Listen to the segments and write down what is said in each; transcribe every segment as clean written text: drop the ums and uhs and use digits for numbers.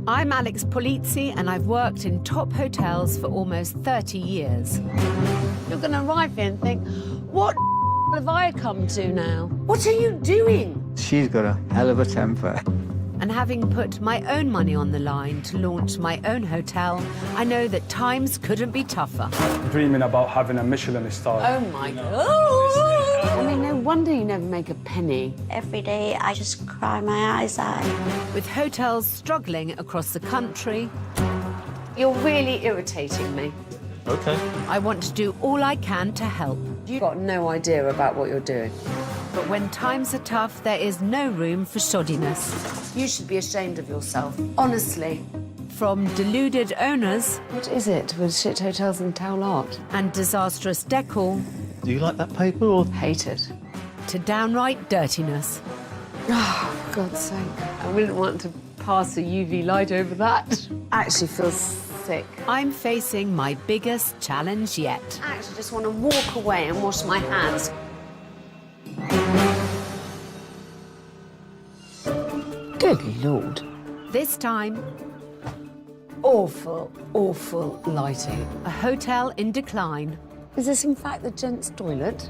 I'm Alex Polizzi, and I've worked in top hotels for almost 30 years. You're going to arrive here and think, what have I come to now? What are you doing? She's got a hell of a temper. And having put my own money on the line to launch my own hotel, I know that times couldn't be tougher. Dreaming about having a Michelin star. Oh my God. I mean, no wonder you never make a penny. Every day I just cry my eyes out. With hotels struggling across the country, you're really irritating me. OK. I want to do all I can to help. You've got no idea about what you're doing. But when times are tough, there is no room for shoddiness. You should be ashamed of yourself, honestly. From deluded owners... What is it with shit hotels and towel art? And disastrous decor... Do you like that paper or...? Hate it. To downright dirtiness. Oh, for God's sake. I wouldn't want to pass a UV light over that. Actually feels sick. I'm facing my biggest challenge yet. I actually just want to walk away and wash my hands. Good Lord. This time, awful, awful lighting. A hotel in decline. Is this in fact the gents' toilet?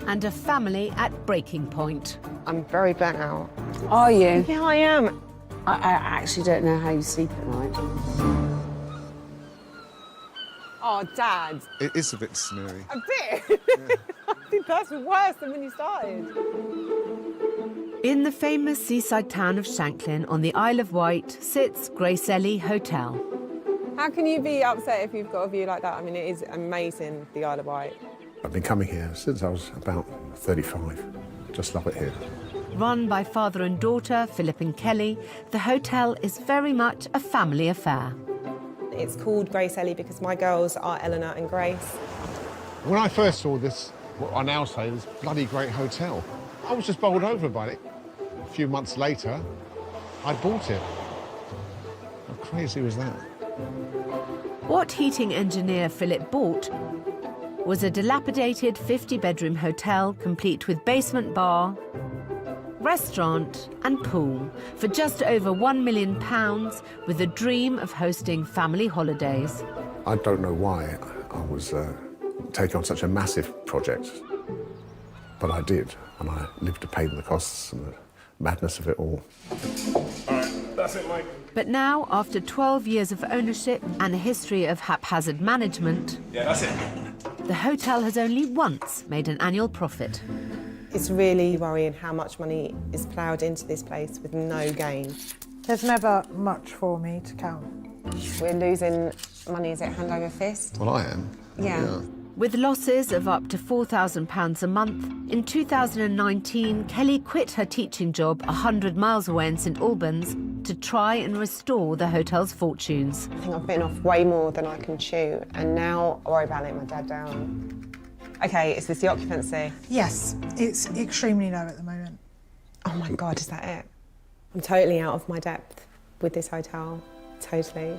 And a family at breaking point. I'm very burnt out. Are you? Yeah, I am. I actually don't know how you sleep at night. Oh, Dad. It is a bit smeary. A bit? Yeah. I think that's worse than when you started. In the famous seaside town of Shanklin on the Isle of Wight sits Gracellie Hotel. How can you be upset if you've got a view like that? I mean, it is amazing, the Isle of Wight. I've been coming here since I was about 35. Just love it here. Run by father and daughter, Philip and Kelly, the hotel is very much a family affair. It's called Gracellie because my girls are Eleanor and Grace. When I first saw this, what I now say, this bloody great hotel, I was just bowled over by it. A few months later, I bought it. How crazy was that? What heating engineer Philip bought was a dilapidated 50-bedroom hotel complete with basement bar, restaurant and pool for just over £1 million, with a dream of hosting family holidays. I don't know why I was taking on such a massive project, but I did, and I lived to pay the costs and the madness of it all. All right, that's it, Mike. But now, after 12 years of ownership and a history of haphazard management, Yeah, that's it. the hotel has only once made an annual profit. It's really worrying how much money is ploughed into this place with no gain. There's never much for me to count. We're losing money, is it hand over fist? Well, I am. Yeah. With losses of up to £4,000 a month, in 2019, Kelly quit her teaching job 100 miles away in St Albans to try and restore the hotel's fortunes. I think I've bitten off way more than I can chew, and now I worry about letting my dad down. OK, is this the occupancy? Yes, it's extremely low at the moment. Oh my God, is that it? I'm totally out of my depth with this hotel, totally.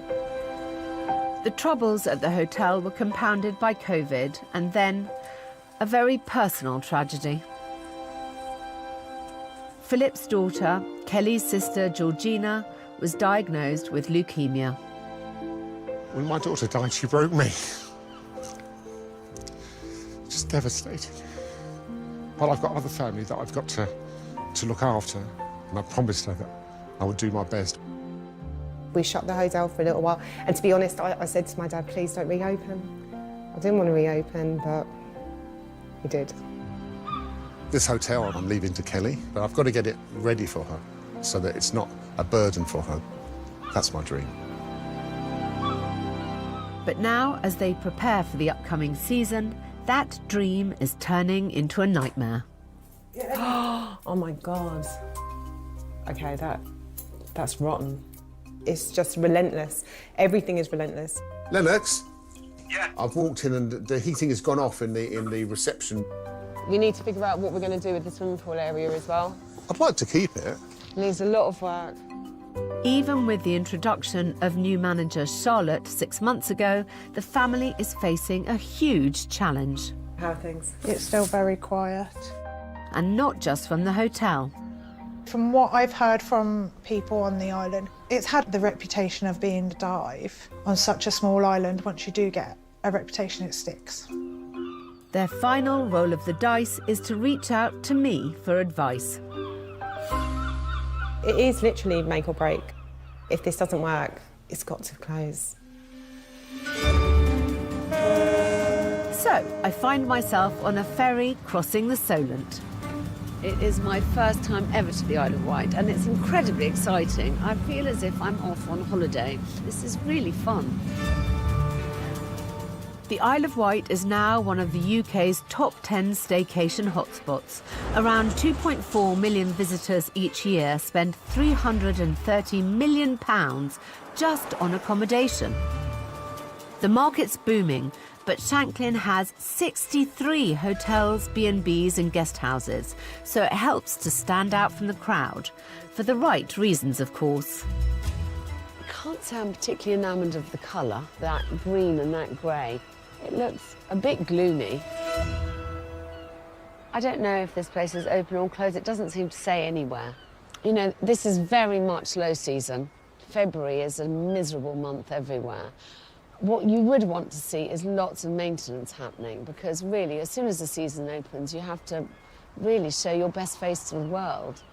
The troubles at the hotel were compounded by COVID and then a very personal tragedy. Philip's daughter, Kelly's sister Georgina, was diagnosed with leukemia. When my daughter died, she broke me. Just devastating. But I've got other family that I've got to look after, and I promised her that I would do my best. We shut the hotel for a little while, and to be honest, I said to my dad, please don't reopen. I didn't want to reopen, but he did. This hotel I'm leaving to Kelly, but I've got to get it ready for her so that it's not a burden for her. That's my dream. But now, as they prepare for the upcoming season, that dream is turning into a nightmare. Oh my God. OK, that's rotten. It's just relentless. Everything is relentless. Lennox? Yeah? I've walked in and the heating has gone off in the reception. We need to figure out what we're going to do with the swimming pool area as well. I'd like to keep it. It needs a lot of work. Even with the introduction of new manager Charlotte 6 months ago, the family is facing a huge challenge. How are things? It's still very quiet. And not just from the hotel. From what I've heard from people on the island, it's had the reputation of being a dive. On such a small island, once you do get a reputation, it sticks. Their final roll of the dice is to reach out to me for advice. It is literally make or break. If this doesn't work, it's got to close. So, I find myself on a ferry crossing the Solent. It is my first time ever to the Isle of Wight, and it's incredibly exciting. I feel as if I'm off on holiday. This is really fun. The Isle of Wight is now one of the UK's top 10 staycation hotspots. Around 2.4 million visitors each year spend £330 million just on accommodation. The market's booming, but Shanklin has 63 hotels, B&Bs and guest houses, so it helps to stand out from the crowd, for the right reasons, of course. I can't say I'm particularly enamoured of the colour, that green and that grey. It looks a bit gloomy. I don't know if this place is open or closed. It doesn't seem to say anywhere. You know, this is very much low season. February is a miserable month everywhere. What you would want to see is lots of maintenance happening, because really, as soon as the season opens, you have to really show your best face to the world.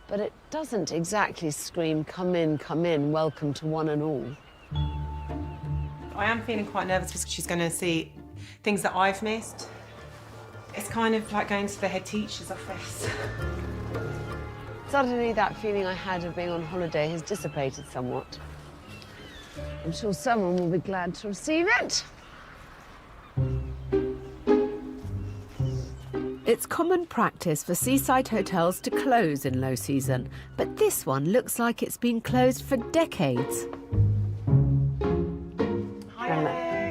But it doesn't exactly scream, come in, welcome to one and all. I am feeling quite nervous because she's going to see things that I've missed. It's kind of like going to the head teacher's office. Suddenly, that feeling I had of being on holiday has dissipated somewhat. I'm sure someone will be glad to receive it. It's common practice for seaside hotels to close in low season, but this one looks like it's been closed for decades.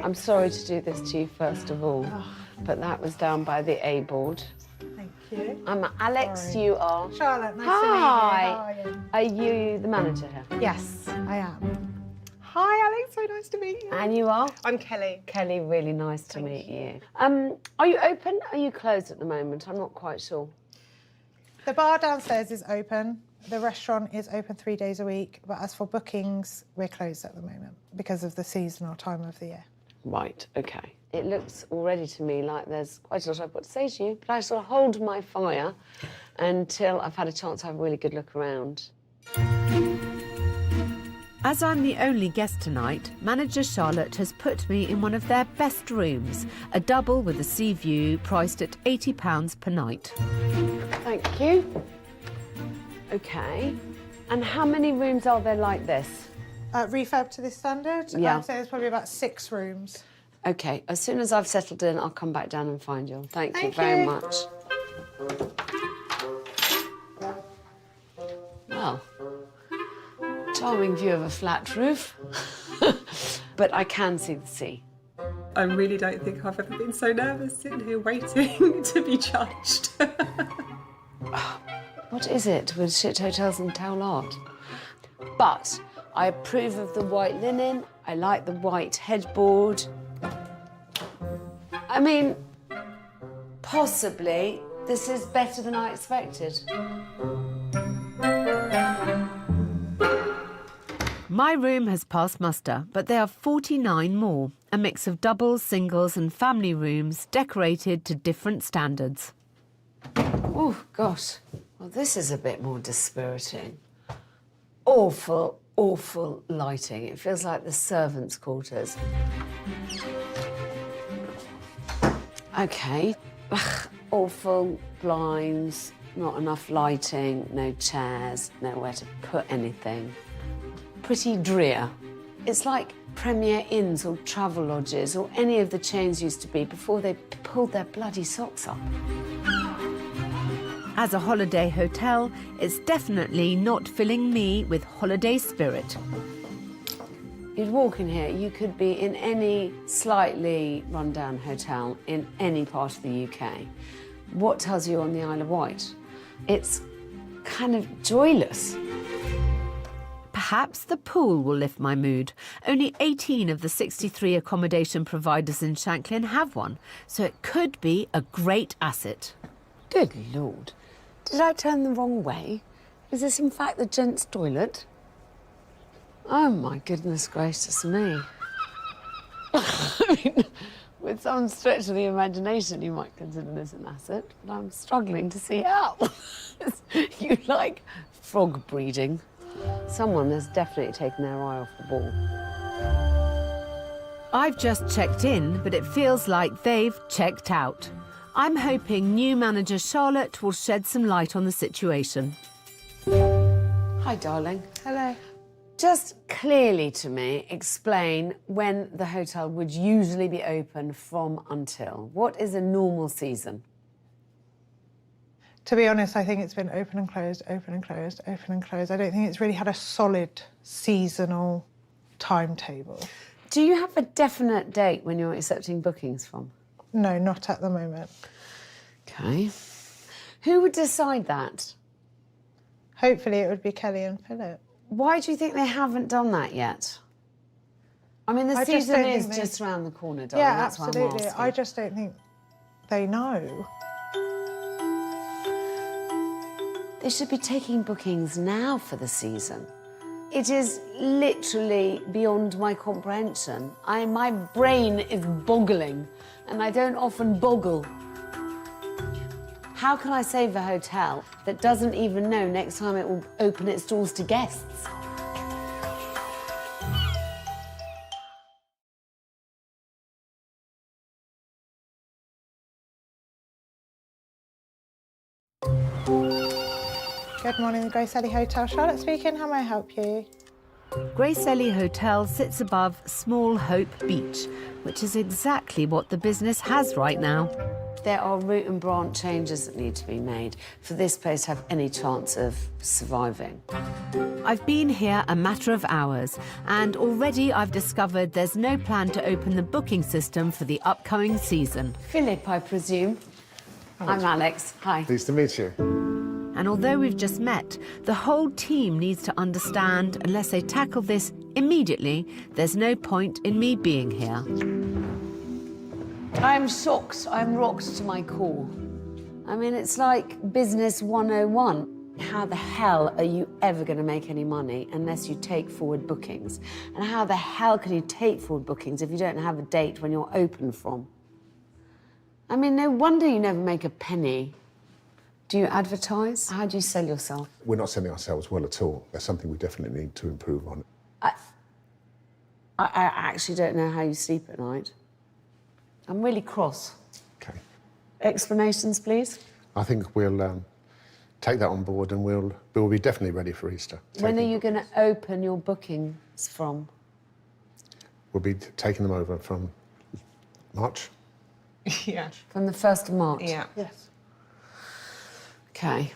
I'm sorry to do this to you first of all, but that was down by the A board. Thank you. I'm Alex, Sorry. you are? Charlotte, nice Hi. to meet you. Are you the manager here? Yes, I am. Hi, Alex. So nice to meet you. And you are? I'm Kelly. Kelly, really nice to meet you. Are you open? Are you closed at the moment? I'm not quite sure. The bar downstairs is open. The restaurant is open 3 days a week, but as for bookings, we're closed at the moment because of the seasonal time of the year. Right, okay. It looks already to me like there's quite a lot I've got to say to you, but I shall hold my fire until I've had a chance to have a really good look around. As I'm the only guest tonight, manager Charlotte has put me in one of their best rooms, a double with a sea view priced at £80 per night. Thank you. Okay. And how many rooms are there like this? Refurb to this standard, Yeah. I'd say there's probably about 6 rooms. Okay, as soon as I've settled in, I'll come back down and find you. Thank you Thank very you. much. Well, charming view of a flat roof, but I can see the sea. I really don't think I've ever been so nervous sitting here waiting to be judged. What is it with shit hotels and towel art? But I approve of the white linen. I like the white headboard. I mean, possibly this is better than I expected. My room has passed muster, but there are 49 more, a mix of doubles, singles and family rooms decorated to different standards. Oh, gosh. Well, this is a bit more dispiriting. Awful, awful lighting. It feels like the servants' quarters. OK. Ugh, awful blinds, not enough lighting, no chairs, nowhere to put anything. Pretty drear. It's like Premier Inns or travel lodges or any of the chains used to be before they pulled their bloody socks up. As a holiday hotel, it's definitely not filling me with holiday spirit. You'd walk in here, you could be in any slightly run-down hotel in any part of the UK. What tells you on the Isle of Wight? It's kind of joyless. Perhaps the pool will lift my mood. Only 18 of the 63 accommodation providers in Shanklin have one, so it could be a great asset. Good Lord. Did I turn the wrong way? Is this in fact the gents' toilet? Oh my goodness gracious me. I mean, with some stretch of the imagination, you might consider this an asset, but I'm struggling to see how. You like frog breeding. Someone has definitely taken their eye off the ball. I've just checked in, but it feels like they've checked out. I'm hoping new manager Charlotte will shed some light on the situation. Hi, darling. Hello. Just clearly to me, explain when the hotel would usually be open from until. What is a normal season? To be honest, I think it's been open and closed, open and closed, open and closed. I don't think it's really had a solid seasonal timetable. Do you have a definite date when you're accepting bookings from? No, not at the moment. OK. Who would decide that? Hopefully it would be Kelly and Philip. Why do you think they haven't done that yet? I mean, the season is just around the corner, darling. Yeah, that's absolutely. Why I'm asking. I just don't think they know. They should be taking bookings now for the season. It is literally beyond my comprehension. My brain is boggling, and I don't often boggle. How can I save a hotel that doesn't even know next time it will open its doors to guests? Good morning, the Gracellie Hotel. Charlotte speaking. How may I help you? Gracellie Hotel sits above Small Hope Beach, which is exactly what the business has right now. There are root and branch changes that need to be made for this place to have any chance of surviving. I've been here a matter of hours, and already I've discovered there's no plan to open the booking system for the upcoming season. Philip, I presume. I'm Alex. Hi. Pleased to meet you. And although we've just met, the whole team needs to understand, unless they tackle this immediately, there's no point in me being here. I'm shocked. I'm rocked to my core. I mean, it's like business 101. How the hell are you ever going to make any money unless you take forward bookings? And how the hell can you take forward bookings if you don't have a date when you're open from? I mean, no wonder you never make a penny. Do you advertise? How do you sell yourself? We're not selling ourselves well at all. That's something we definitely need to improve on. I actually don't know how you sleep at night. I'm really cross. OK. Explanations, please? I think we'll take that on board and we'll be definitely ready for Easter. When are you going to open your bookings from? We'll be taking them over from March. Yeah. From the 1st of March? Yeah. Yes. OK.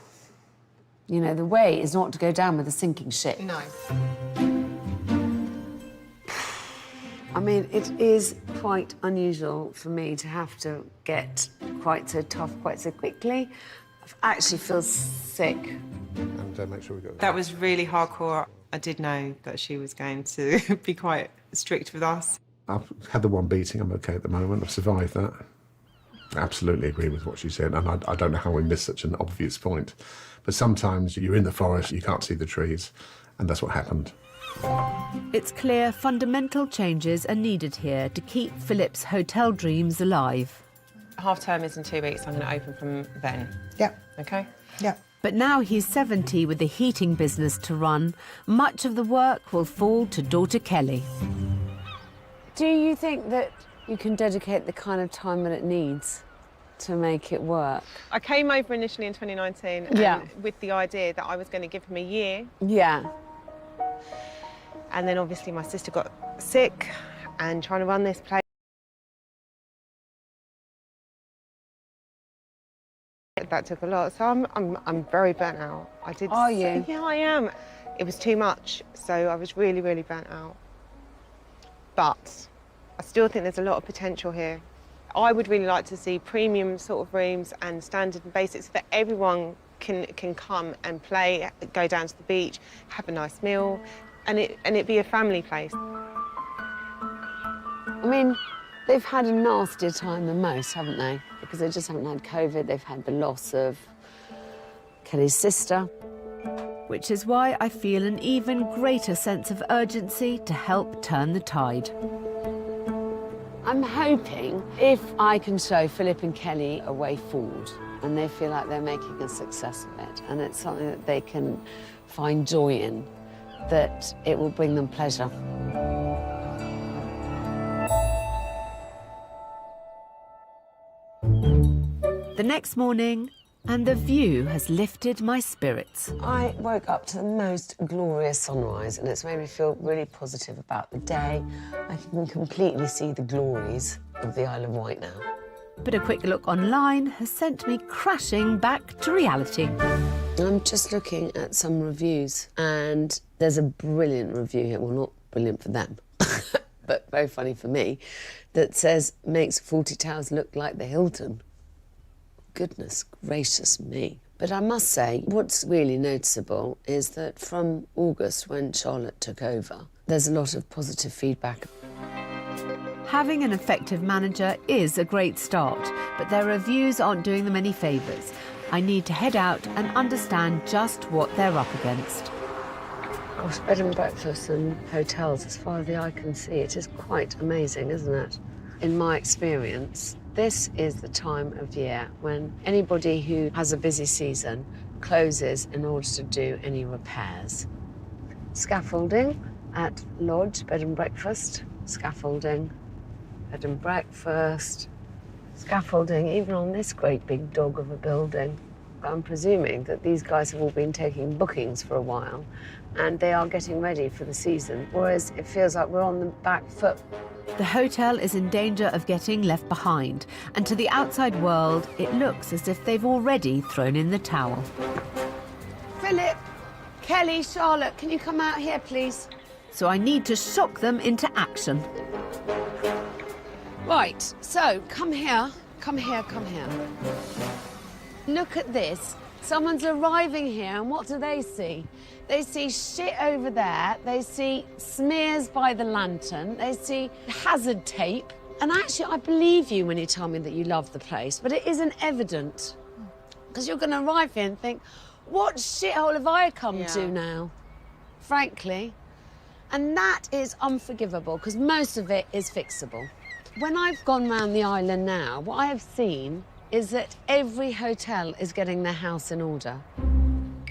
You know, the way is not to go down with a sinking ship. No. I mean, it is quite unusual for me to have to get quite so tough quite so quickly. I actually feel sick. And make sure we go. That was really hardcore. I did know that she was going to be quite strict with us. I've had the one beating. I'm OK at the moment. I've survived that. I absolutely agree with what she said, and I don't know how we missed such an obvious point. But sometimes you're in the forest, you can't see the trees, and that's what happened. It's clear fundamental changes are needed here to keep Philip's hotel dreams alive. Half term is in 2 weeks. I'm going to open from then. Yep. OK? Yep. But now he's 70 with a heating business to run, much of the work will fall to daughter Kelly. Do you think that you can dedicate the kind of time that it needs to make it work? I came over initially in 2019 with the idea that I was going to give him a year. Yeah. And then obviously my sister got sick, and trying to run this place, that took a lot. So I'm very burnt out. Are you? Yeah, I am. It was too much, so I was really, really burnt out. But I still think there's a lot of potential here. I would really like to see premium sort of rooms and standard and basics so that everyone can come and play, go down to the beach, have a nice meal, and it be a family place. I mean, they've had a nastier time than most, haven't they? Because they just haven't had COVID. They've had the loss of Kelly's sister. which is why I feel an even greater sense of urgency to help turn the tide. I'm hoping if I can show Philip and Kelly a way forward and they feel like they're making a success of it and it's something that they can find joy in, that it will bring them pleasure. The next morning, and the view has lifted my spirits. I woke up to the most glorious sunrise, and it's made me feel really positive about the day. I can completely see the glories of the Isle of Wight now. But a quick look online has sent me crashing back to reality. I'm just looking at some reviews, and there's a brilliant review here. Well, not brilliant for them, but very funny for me, that says, makes Fawlty Towers look like the Hilton. Goodness gracious me. But I must say, what's really noticeable is that from August, when Charlotte took over, there's a lot of positive feedback. Having an effective manager is a great start, but their reviews aren't doing them any favours. I need to head out and understand just what they're up against. Gosh, bed and breakfast and hotels, as far as the eye can see, it is quite amazing, isn't it? In my experience, this is the time of year when anybody who has a busy season closes in order to do any repairs. Scaffolding at Lodge, bed and breakfast, scaffolding, bed and breakfast, scaffolding, even on this great big dog of a building. I'm presuming that these guys have all been taking bookings for a while and they are getting ready for the season, whereas it feels like we're on the back foot. The hotel is in danger of getting left behind, and to the outside world, it looks as if they've already thrown in the towel. Philip, Kelly, Charlotte, can you come out here, please? So I need to shock them into action. Right, so come here, come here, come here. Look at this. Someone's arriving here, and what do they see? They see shit over there, they see smears by the lantern, they see hazard tape. And actually, I believe you when you tell me that you love the place, but it isn't evident. Because you're going to arrive here and think, what shithole have I come to now? Frankly. And that is unforgivable, because most of it is fixable. When I've gone round the island now, what I have seen is that every hotel is getting their house in order.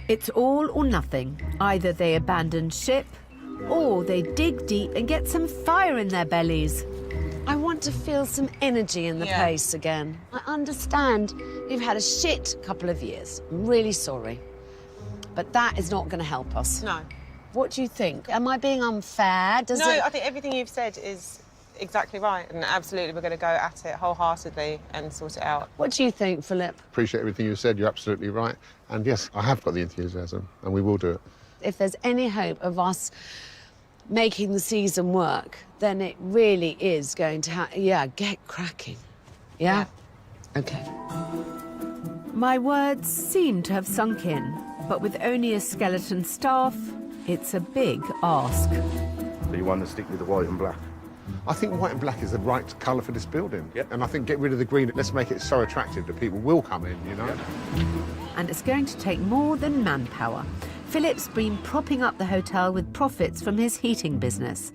It's all or nothing. Either they abandon ship, or they dig deep and get some fire in their bellies. I want to feel some energy in the place again. I understand you've had a shit couple of years. I'm really sorry. But that is not going to help us. No. What do you think? Am I being unfair? No, I think everything you've said is exactly right, and absolutely we're going to go at it wholeheartedly and sort it out. What do you think, Philip? Appreciate everything you said, you're absolutely right. And yes, I have got the enthusiasm, and we will do it. If there's any hope of us making the season work, then it really is going to get cracking. Yeah? OK. My words seem to have sunk in, but with only a skeleton staff, it's a big ask. So you want to stick with the white and black? I think white and black is the right colour for this building. Yep. And I think get rid of the green, let's make it so attractive that people will come in, you know? Yep. And it's going to take more than manpower. Philip's been propping up the hotel with profits from his heating business,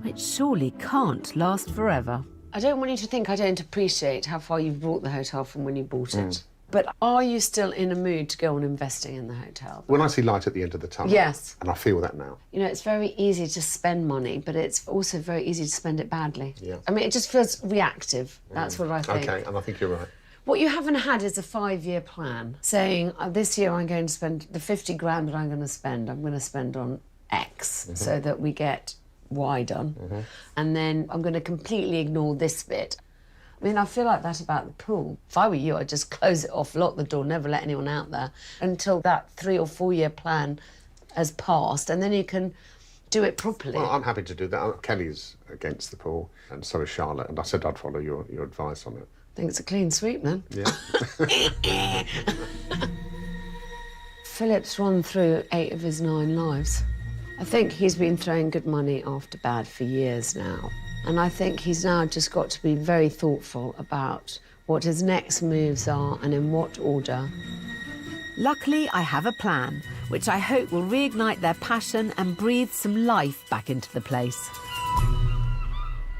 which surely can't last forever. I don't want you to think I don't appreciate how far you've brought the hotel from when you bought it. But are you still in a mood to go on investing in the hotel? When I see light at the end of the tunnel. Yes. And I feel that now. You know, it's very easy to spend money, but it's also very easy to spend it badly. Yeah. I mean, it just feels reactive. That's what I think. OK, and I think you're right. What you haven't had is a 5-year plan saying, this year I'm going to spend the 50 grand that I'm going to spend on X so that we get Y done. And then I'm going to completely ignore this bit. I mean, I feel like that about the pool. If I were you, I'd just close it off, lock the door, never let anyone out there until that 3 or 4 year plan has passed, and then you can do it properly. Well, I'm happy to do that. Kelly's against the pool, and so is Charlotte, and I said I'd follow your advice on it. I think it's a clean sweep, then. Yeah. Philip's run through 8 of his 9 lives. I think he's been throwing good money after bad for years now. And I think he's now just got to be very thoughtful about what his next moves are and in what order. Luckily, I have a plan, which I hope will reignite their passion and breathe some life back into the place.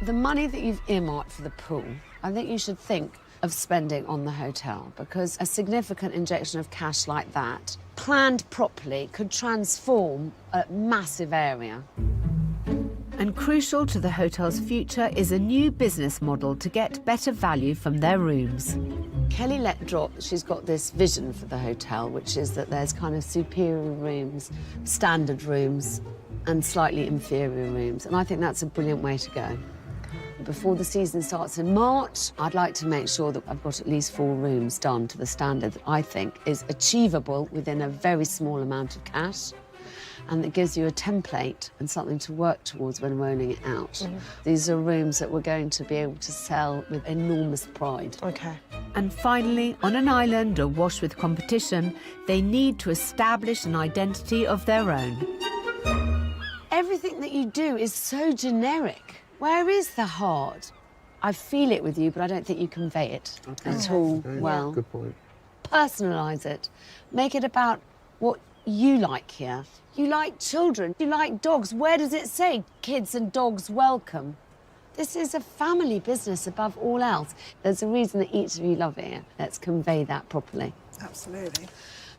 The money that you've earmarked for the pool, I think you should think of spending on the hotel, because a significant injection of cash like that, planned properly, could transform a massive area. And crucial to the hotel's future is a new business model to get better value from their rooms. Kelly let drop that she's got this vision for the hotel, which is that there's kind of superior rooms, standard rooms, and slightly inferior rooms. And I think that's a brilliant way to go. Before the season starts in March, I'd like to make sure that I've got at least 4 rooms done to the standard that I think is achievable within a very small amount of cash, and that gives you a template and something to work towards when rolling it out. These are rooms that we're going to be able to sell with enormous pride. Okay. And finally, on an island awash with competition, they need to establish an identity of their own. Everything that you do is so generic. Where is the heart? I feel it with you, but I don't think you convey it at all well. Good point. Personalise it. Make it about what you like here. You like children, you like dogs. Where does it say kids and dogs welcome? This is a family business above all else. There's a reason that each of you love it here. Let's convey that properly. Absolutely.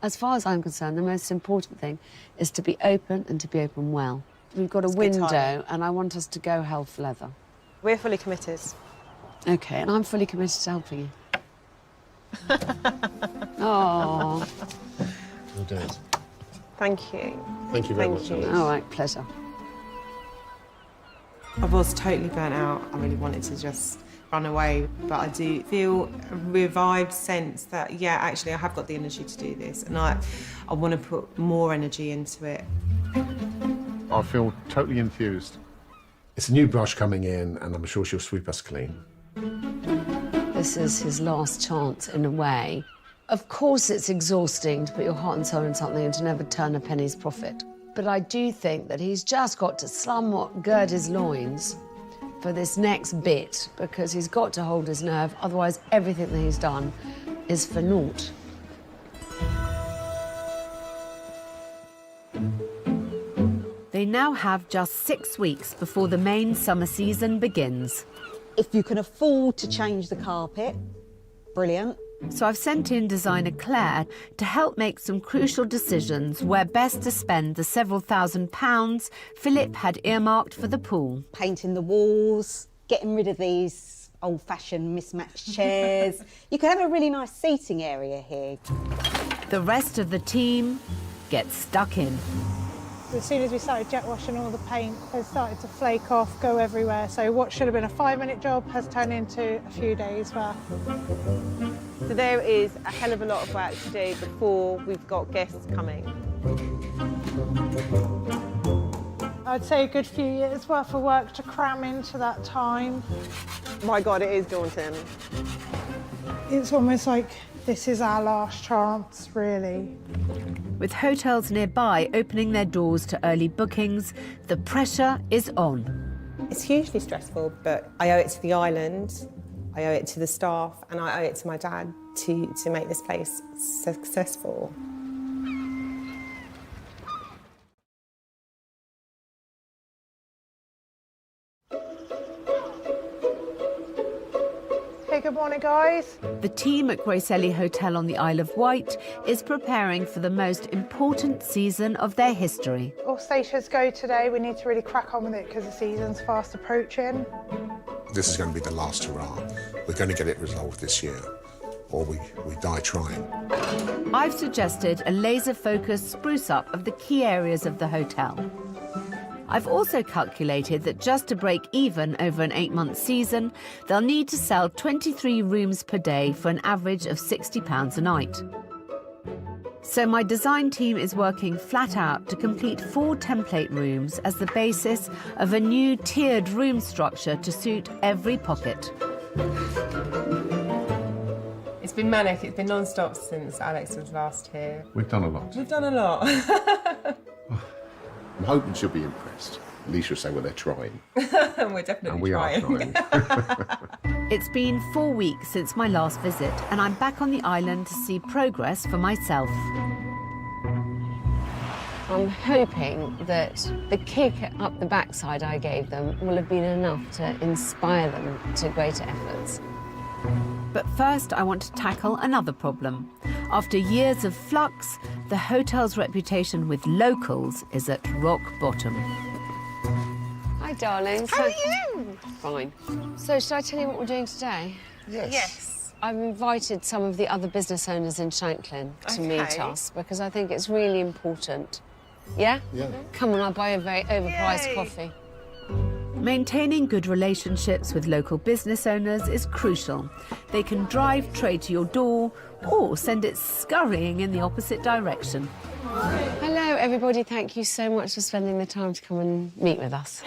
As far as I'm concerned, the most important thing is to be open and to be open well. We've got a window, and I want us to go hell for leather. We're fully committed. OK, and I'm fully committed to helping you. Oh. We'll do it. Thank you. Thank you very much, Alex. All right, pleasure. I was totally burnt out. I really wanted to just run away, but I do feel a revived sense that, yeah, actually I have got the energy to do this, and I want to put more energy into it. I feel totally enthused. It's a new brush coming in, and I'm sure she'll sweep us clean. This is his last chance, in a way. Of course it's exhausting to put your heart and soul in something and to never turn a penny's profit. But I do think that he's just got to somewhat gird his loins for this next bit, because he's got to hold his nerve, otherwise everything that he's done is for naught. They now have just 6 weeks before the main summer season begins. If you can afford to change the carpet, brilliant. So I've sent in designer Claire to help make some crucial decisions where best to spend the several £1,000s Philip had earmarked for the pool. Painting the walls, getting rid of these old-fashioned mismatched chairs. You could have a really nice seating area here. The rest of the team gets stuck in. As soon as we started jet washing, all the paint has started to flake off, go everywhere. So what should have been a 5-minute job has turned into a few days' worth. So there is a hell of a lot of work to do before we've got guests coming. I'd say a good few years' worth of work to cram into that time. My God, it is daunting. It's almost like this is our last chance, really. With hotels nearby opening their doors to early bookings, the pressure is on. It's hugely stressful, but I owe it to the island, I owe it to the staff, and I owe it to my dad to make this place successful. Hey, good morning, guys. The team at Gracellie Hotel on the Isle of Wight is preparing for the most important season of their history. All stations go today. We need to really crack on with it because the season's fast approaching. This is going to be the last hurrah. We're going to get it resolved this year, or we die trying. I've suggested a laser-focused spruce-up of the key areas of the hotel. I've also calculated that just to break even over an 8-month season, they'll need to sell 23 rooms per day for an average of £60 a night. So my design team is working flat out to complete 4 template rooms as the basis of a new tiered room structure to suit every pocket. It's been manic, it's been non-stop since Alex was last here. We've done a lot. We've done a lot. I'm hoping she'll be impressed. At least you'll say, well, they're trying. We're definitely And we are trying. It's been 4 weeks since my last visit, and I'm back on the island to see progress for myself. I'm hoping that the kick up the backside I gave them will have been enough to inspire them to greater efforts. But first, I want to tackle another problem. After years of flux, the hotel's reputation with locals is at rock bottom. Hi, darlings. How are you? Fine. So, should I tell you what we're doing today? Yes. I've invited some of the other business owners in Shanklin to meet Okay. us because I think it's really important. Yeah? Yeah. Come on, I'll buy a very overpriced Yay. coffee. Maintaining good relationships with local business owners is crucial. They can drive trade to your door or send it scurrying in the opposite direction. Hello, everybody. Thank you so much for spending the time to come and meet with us.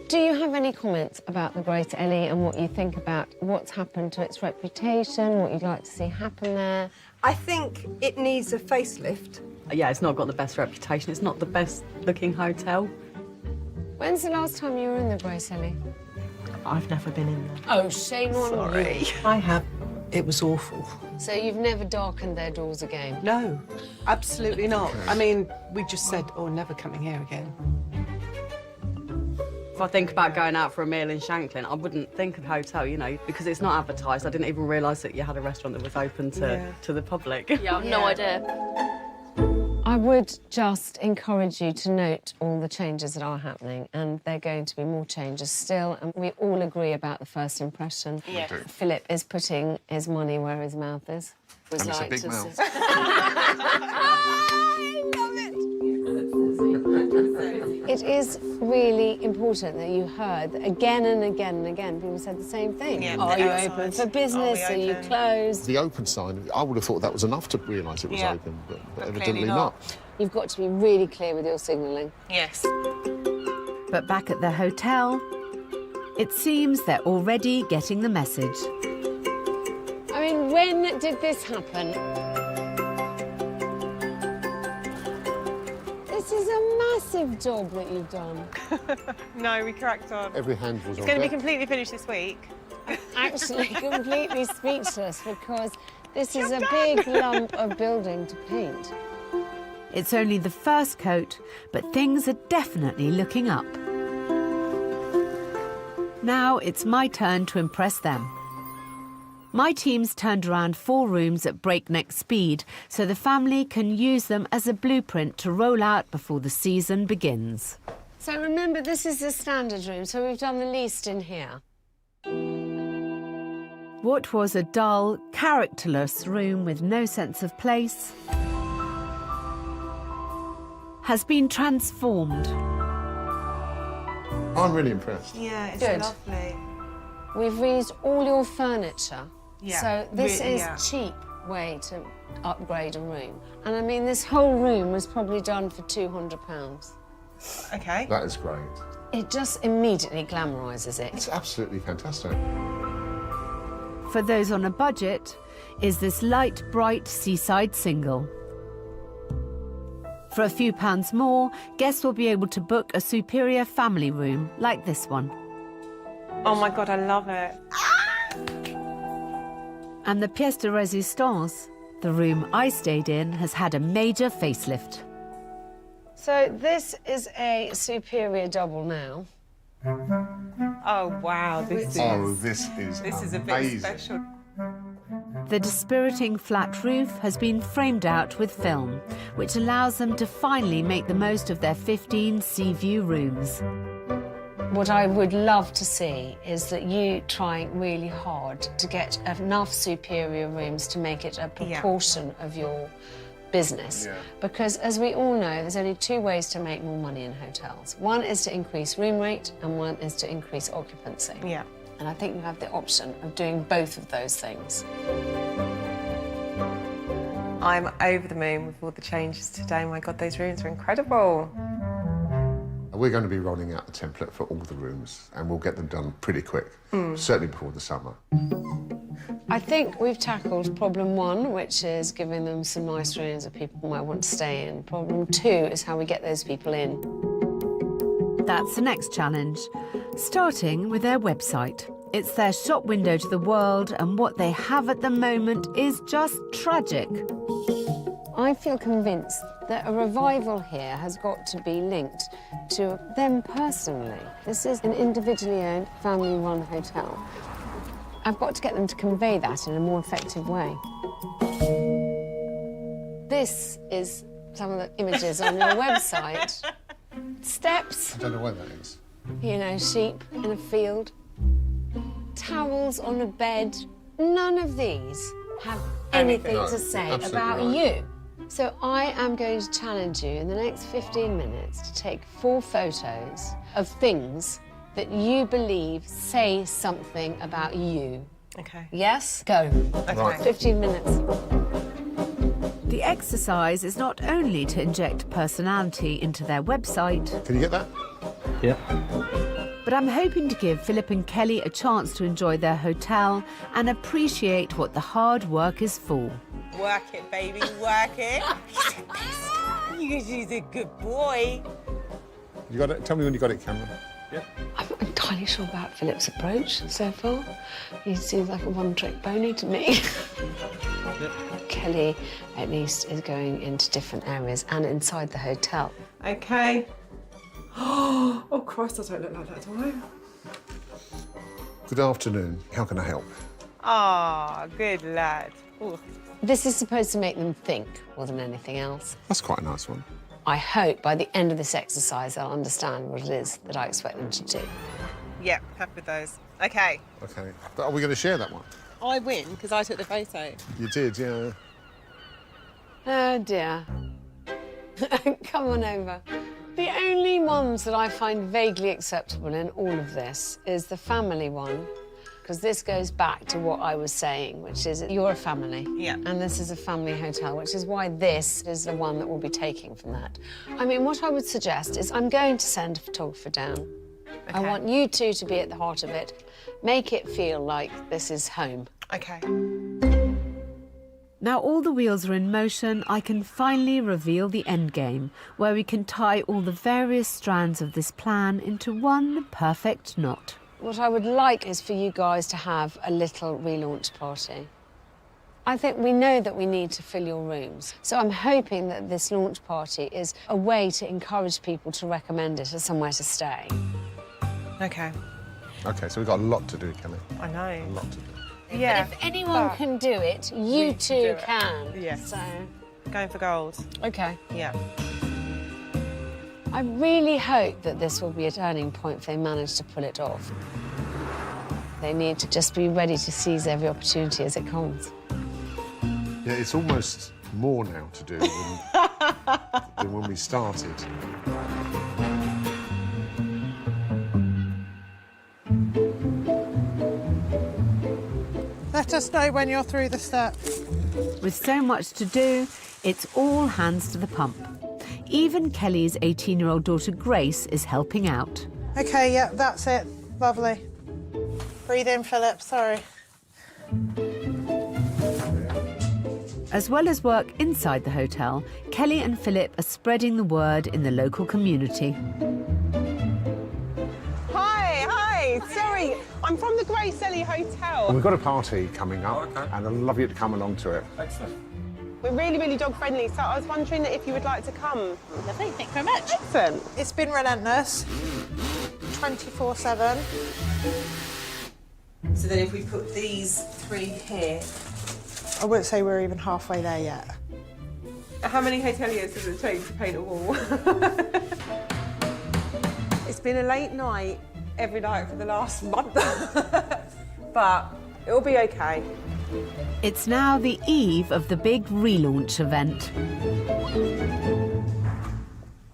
Do you have any comments about the Gracellie and what you think about what's happened to its reputation, what you'd like to see happen there? I think it needs a facelift. Yeah, it's not got the best reputation. It's not the best looking hotel. When's the last time you were in the Gracellie? I've never been in there. Oh, shame on you. I have. It was awful. So you've never darkened their doors again? No, absolutely not. I mean, we just said, oh, never coming here again. If I think about going out for a meal in Shanklin, I wouldn't think of hotel, you know, because it's not advertised. I didn't even realise that you had a restaurant that was open to the public. Yeah, I've no idea. I would just encourage you to note all the changes that are happening, and they're going to be more changes still, and we all agree about the first impression. Yeah. Philip is putting his money where his mouth is. And it's a big mouth. It is really important that you heard that again and again and again people said the same thing. Yeah, Are the you outside. open for business? Are Are we you open? closed? The open sign, I would have thought that was enough to realise it was Yeah. open, but But evidently clearly not. You've got to be really clear with your signalling. Yes. But back at the hotel, it seems they're already getting the message. I mean, when did this happen? This is a massive job that you've done. No, we cracked on. Every hand was It's on going to be deck. completely finished this week. Actually, completely speechless because this is a big lump of building to paint. It's only the first coat, but things are definitely looking up. Now it's my turn to impress them. My team's turned around 4 rooms at breakneck speed so the family can use them as a blueprint to roll out before the season begins. So remember, this is the standard room, so we've done the least in here. What was a dull, characterless room with no sense of place has been transformed. I'm really impressed. Yeah, it's Good. lovely. We've reused all your furniture. Yeah, So this really, is yeah. cheap way to upgrade a room. And I mean, this whole room was probably done for £200. Okay. That is great. It just immediately glamorises it. It's absolutely fantastic. For those on a budget, is this light, bright seaside single. For a few pounds more, guests will be able to book a superior family room like this one. Oh my God, I love it. And the pièce de résistance, the room I stayed in, has had a major facelift. So this is a superior double now. Oh wow, this This is a bit special. The dispiriting flat roof has been framed out with film, which allows them to finally make the most of their 15 sea view rooms. What I would love to see is that you trying really hard to get enough superior rooms to make it a proportion of your business. Yeah. Because as we all know, there's only 2 ways to make more money in hotels. One is to increase room rate and one is to increase occupancy. Yeah. And I think you have the option of doing both of those things. I'm over the moon with all the changes today. My God, those rooms are incredible. We're going to be rolling out the template for all the rooms, and we'll get them done pretty quick, certainly before the summer. I think we've tackled problem 1, which is giving them some nice rooms that people might want to stay in. Problem 2 is how we get those people in. That's the next challenge, starting with their website. It's their shop window to the world, and what they have at the moment is just tragic. I feel convinced that a revival here has got to be linked to them personally. This is an individually owned, family-run hotel. I've got to get them to convey that in a more effective way. This is some of the images on your website. Steps. I don't know where that is. You know, sheep in a field. Towels on a bed. None of these have anything to say about you. So I am going to challenge you in the next 15 minutes to take 4 photos of things that you believe say something about you. Okay. Yes? Go. Okay. Right. 15 minutes. The exercise is not only to inject personality into their website. Can you get that? Yeah. But I'm hoping to give Philip and Kelly a chance to enjoy their hotel and appreciate what the hard work is for. Work it, baby, work it. He's a good boy. You got it? Tell me when you got it, Cameron. I'm not entirely sure about Philip's approach so far. He seems like a one-trick pony to me. Kelly, at least, is going into different areas and inside the hotel. Okay. Oh, Christ, I don't look like that, do I? Good afternoon. How can I help? Ah, good lad. Ooh. This is supposed to make them think more than anything else. That's quite a nice one. I hope by the end of this exercise they'll understand what it is that I expect them to do. Yep, happy with those. Okay. Okay. But are we going to share that one? I win because I took the photo. You did, yeah. Oh, dear. Come on over. The only ones that I find vaguely acceptable in all of this is the family one, because this goes back to what I was saying, which is you're a family. Yeah. And this is a family hotel, which is why this is the one that we'll be taking from that. I mean, what I would suggest is I'm going to send a photographer down. Okay. I want you two to be at the heart of it. Make it feel like this is home. Okay. Now all the wheels are in motion, I can finally reveal the end game, where we can tie all the various strands of this plan into one perfect knot. What I would like is for you guys to have a little relaunch party. I think we know that we need to fill your rooms, so I'm hoping that this launch party is a way to encourage people to recommend it as somewhere to stay. Okay. Okay, so we've got a lot to do, Kelly. I know. A lot to do. Yeah. But if anyone can do it, you two can. Yes. So, going for gold. Okay. Yeah. I really hope that this will be a turning point if they manage to pull it off. They need to just be ready to seize every opportunity as it comes. Yeah, it's almost more now to do than when we started. Let us know when you're through the steps. With so much to do, it's all hands to the pump. Even Kelly's 18-year-old daughter Grace is helping out. OK, yeah, that's it. Lovely. Breathe in, Philip, sorry. As well as work inside the hotel, Kelly and Philip are spreading the word in the local community. Hi, sorry, I'm from the Gracellie Hotel. We've got a party coming up, and I'd love you to come along to it. Excellent. We're really, really dog-friendly, so I was wondering if you would like to come. Lovely, thank you very much. Excellent. It's been relentless. 24/7. So then if we put these 3 here... I wouldn't say we're even halfway there yet. How many hoteliers does it take to paint a wall? It's been a late night every night for the last month. But it'll be okay. It's now the eve of the big relaunch event.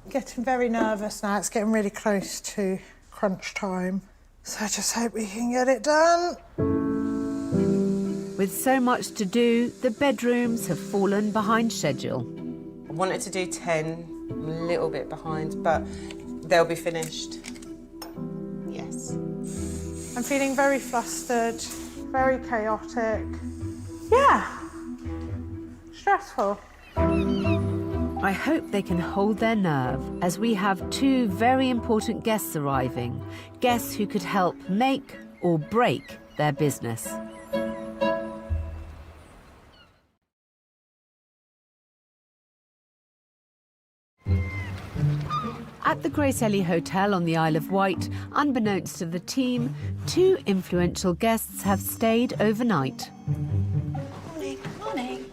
Getting very nervous now. It's getting really close to crunch time. So I just hope we can get it done. With so much to do, the bedrooms have fallen behind schedule. I wanted to do 10, I'm a little bit behind, but they'll be finished. Yes. I'm feeling very flustered, very chaotic. Yeah. Stressful. I hope they can hold their nerve as we have two very important guests arriving, guests who could help make or break their business. At the Gracellie Hotel on the Isle of Wight, unbeknownst to the team, two influential guests have stayed overnight. Morning. Morning.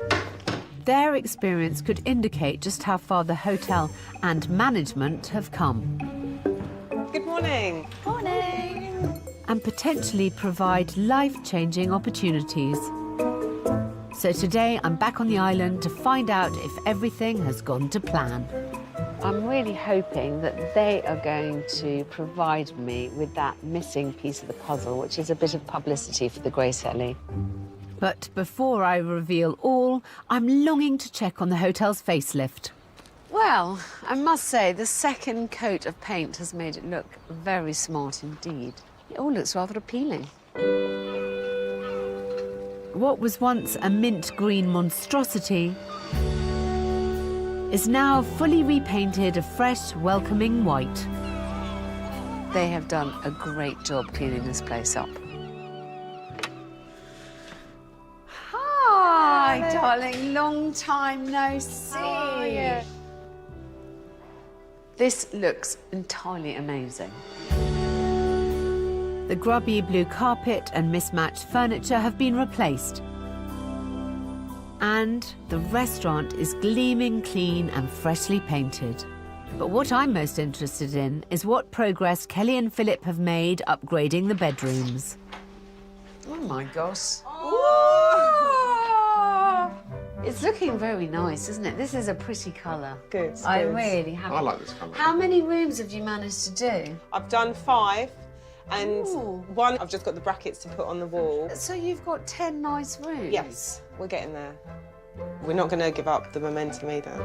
Their experience could indicate just how far the hotel and management have come. Good morning. Morning. And potentially provide life-changing opportunities. So today I'm back on the island to find out if everything has gone to plan. I'm really hoping that they are going to provide me with that missing piece of the puzzle, which is a bit of publicity for the Gracellie. But before I reveal all, I'm longing to check on the hotel's facelift. Well, I must say, the second coat of paint has made it look very smart indeed. It all looks rather appealing. What was once a mint green monstrosity is now fully repainted a fresh, welcoming white. They have done a great job cleaning this place up. Hi, darling. Long time no see. This looks entirely amazing. The grubby blue carpet and mismatched furniture have been replaced. And the restaurant is gleaming clean and freshly painted. But what I'm most interested in is what progress Kelly and Philip have made upgrading the bedrooms. Oh my gosh. Oh! It's looking very nice, isn't it? This is a pretty colour. Good. I really have. I like this colour. How many rooms have you managed to do? I've done 5, and Ooh. one I've just got the brackets to put on the wall. So you've got 10 nice rooms? Yes, we're getting there. We're not going to give up the momentum either.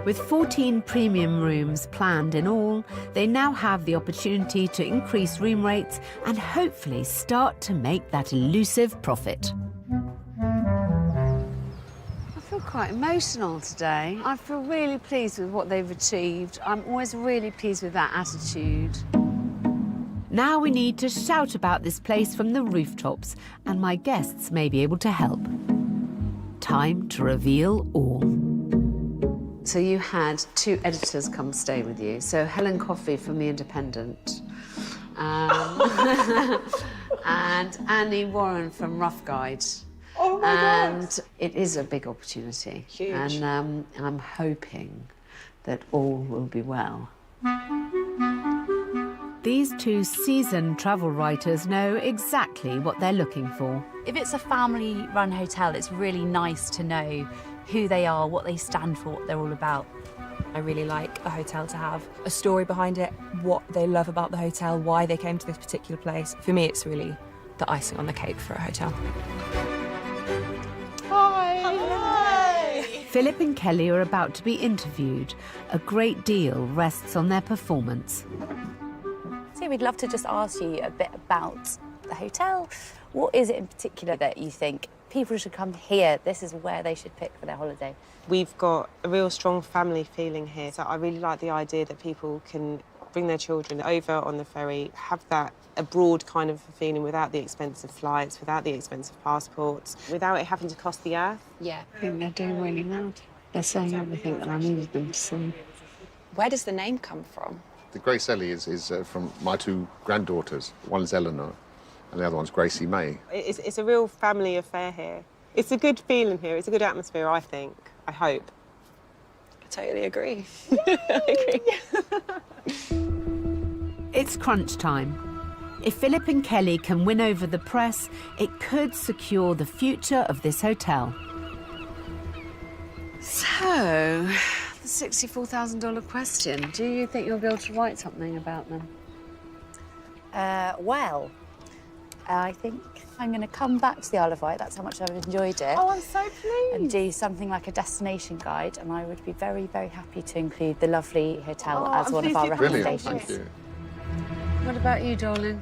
With 14 premium rooms planned in all, they now have the opportunity to increase room rates and hopefully start to make that elusive profit. I feel quite emotional today. I feel really pleased with what they've achieved. I'm always really pleased with that attitude. Now we need to shout about this place from the rooftops, and my guests may be able to help. Time to reveal all. So you had 2 editors come stay with you. So Helen Coffey from The Independent, and Annie Warren from Rough Guide. Oh my and God. It is a big opportunity. Huge. And I'm hoping that all will be well. These 2 seasoned travel writers know exactly what they're looking for. If it's a family-run hotel, it's really nice to know who they are, what they stand for, what they're all about. I really like a hotel to have a story behind it, what they love about the hotel, why they came to this particular place. For me, it's really the icing on the cake for a hotel. Hi! Hi! Philip and Kelly are about to be interviewed. A great deal rests on their performance. So we'd love to just ask you a bit about the hotel. What is it in particular that you think people should come here? This is where they should pick for their holiday. We've got a real strong family feeling here, so I really like the idea that people can bring their children over on the ferry, have that abroad kind of feeling without the expensive flights, without the expensive passports, without it having to cost the earth. Yeah. I think they're doing really well. They're saying everything that I needed them to say. Where does the name come from? The Gracellie is from my 2 granddaughters. One's Eleanor and the other one's Gracie May. It's a real family affair here. It's a good feeling here. It's a good atmosphere, I think. I hope. I totally agree. I agree. It's crunch time. If Philip and Kelly can win over the press, it could secure the future of this hotel. So, the $64,000 question. Do you think you'll be able to write something about them? Well, I think I'm going to come back to the Isle of Wight. That's how much I've enjoyed it. Oh, I'm so pleased. And do something like a destination guide, and I would be very, very happy to include the lovely hotel as one of our Brilliant, recommendations. thank you. What about you, darling?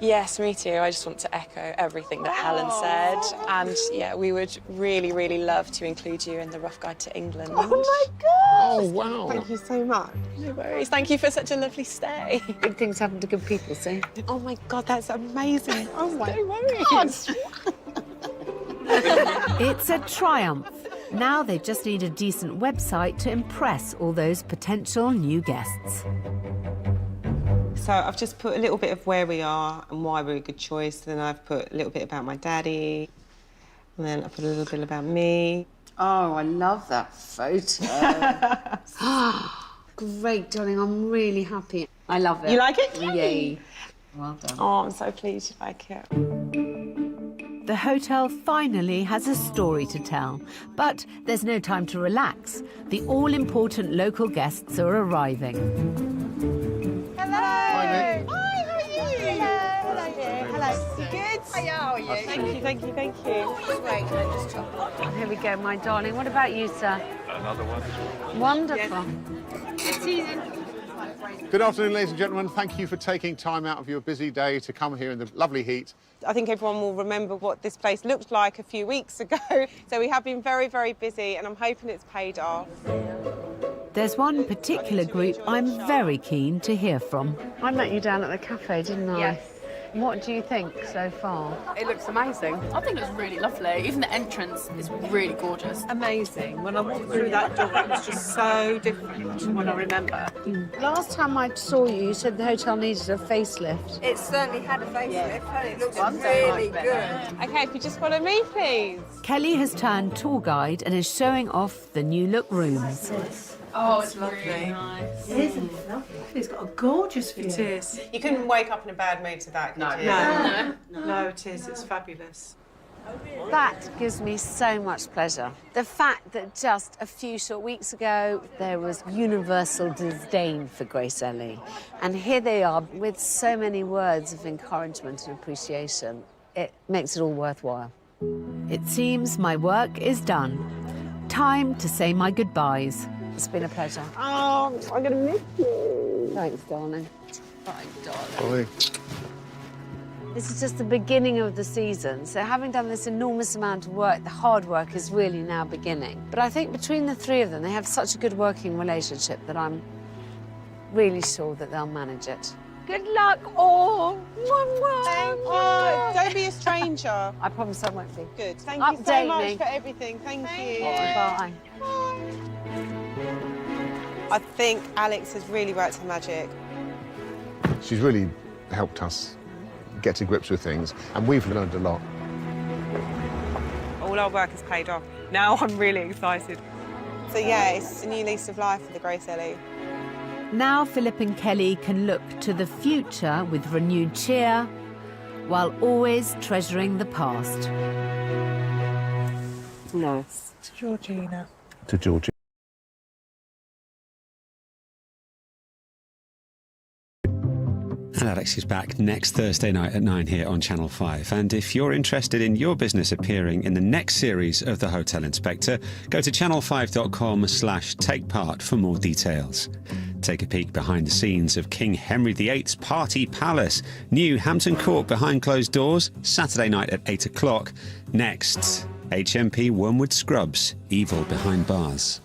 Yes, me too. I just want to echo everything that Helen said. And yeah, we would really, really love to include you in the Rough Guide to England. Oh my God! Oh, wow. Thank you so much. No worries. Thank you for such a lovely stay. Good things happen to good people, see? Oh my God, that's amazing. Oh my No worries. God. It's a triumph. Now they just need a decent website to impress all those potential new guests. So I've just put a little bit of where we are and why we're a good choice. Then I've put a little bit about my daddy. And then I put a little bit about me. Oh, I love that photo. Great, darling. I'm really happy. I love it. You like it? Yay. Well done. Oh, I'm so pleased you like it. The hotel finally has a story to tell, but there's no time to relax. The all-important local guests are arriving. Hello. Hi, Nick. Hi, how are you? Hello. Hello, dear. Hello. You good? How are you? Thank you, thank you, thank you. Wait, can I just talk? Here we go, my darling. What about you, sir? Another one. Wonderful. Good afternoon, ladies and gentlemen. Thank you for taking time out of your busy day to come here in the lovely heat. I think everyone will remember what this place looked like a few weeks ago. So we have been very, very busy and I'm hoping it's paid off. There's one particular group I'm very keen to hear from. I met you down at the cafe, didn't I? Yes. What do you think so far? It looks amazing. I think it's really lovely. Even the entrance is really gorgeous. Amazing. When I walked through that door, it was just so different from what I remember. Last time I saw you, you said the hotel needed a facelift. It certainly had a facelift and it looks really good. Okay, if you just follow me, please. Kelly has turned tour guide and is showing off the new look rooms. Oh, it's lovely. Really nice. Isn't it lovely? It's got a gorgeous view. It is. You couldn't wake up in a bad mood to that, could you? No, it is. It's fabulous. That gives me so much pleasure. The fact that just a few short weeks ago there was universal disdain for Gracellie, and here they are with so many words of encouragement and appreciation. It makes it all worthwhile. It seems my work is done. Time to say my goodbyes. It's been a pleasure. Oh, I'm going to miss you. Thanks, darling. Bye, darling. Bye. This is just the beginning of the season, so having done this enormous amount of work, the hard work is really now beginning. But I think between the three of them, they have such a good working relationship that I'm really sure that they'll manage it. Good luck, all. Oh, don't be a stranger. I promise I won't be. Good. Thank you so Update much me. for everything. Thank you. Bye. I think Alex has really worked her magic. She's really helped us get to grips with things, and we've learned a lot. All our work has paid off. Now I'm really excited. So yeah, it's a new lease of life for the Gracellie. Now Philip and Kelly can look to the future with renewed cheer, while always treasuring the past. Nice. To Georgina. To Georgie. And Alex is back next Thursday night at 9 here on Channel 5. And if you're interested in your business appearing in the next series of The Hotel Inspector, go to channel5.com/takepart for more details. Take a peek behind the scenes of King Henry VIII's Party Palace, new Hampton Court behind closed doors, Saturday night at 8 o'clock. Next, HMP Wormwood Scrubs, Evil Behind Bars.